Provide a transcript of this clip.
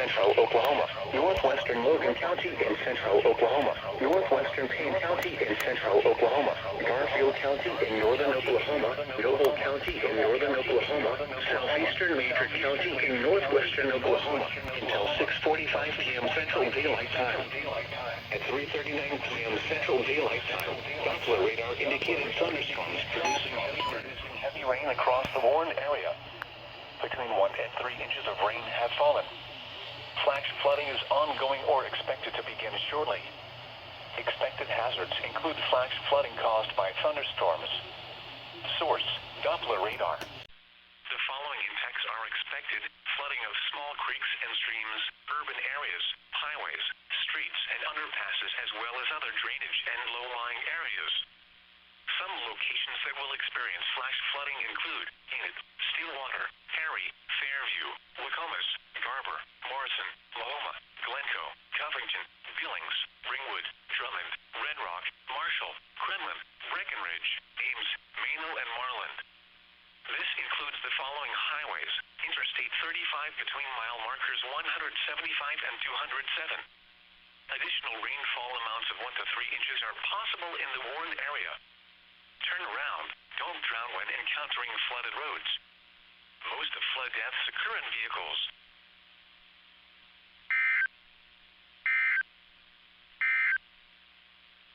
central Oklahoma, northwestern Logan County in central Oklahoma, northwestern Payne County in central Oklahoma, Garfield County in northern Oklahoma, Noble County in northern Oklahoma, Southeastern Major County in northwestern Oklahoma until 6:45 p.m. Central Daylight Time. At 3:39 p.m. Central Daylight Time, Doppler radar indicated thunderstorms producing heavy rain across the warned area. Between 1 and 3 inches of rain have fallen. Flash flooding is ongoing or expected to begin shortly. Expected hazards include flash flooding caused by thunderstorms. Source: Doppler radar. The following impacts are expected: flooding of small creeks and streams, urban areas, highways, streets, and underpasses, as well as other drainage and low-lying areas. Some locations that will experience flash flooding include Enid, Stillwater, Harry, Fairview, Lacomas, Garber, Morrison, Lahoma, Glencoe, Covington, Billings, Ringwood, Drummond, Red Rock, Marshall, Kremlin, Breckenridge, Ames, Maynell, and Marland. This includes the following highways: Interstate 35 between mile markers 175 and 207. Additional rainfall amounts of 1 to 3 inches are possible in the warned area. Turn around. Don't drown when encountering flooded roads. Most of flood deaths occur in vehicles.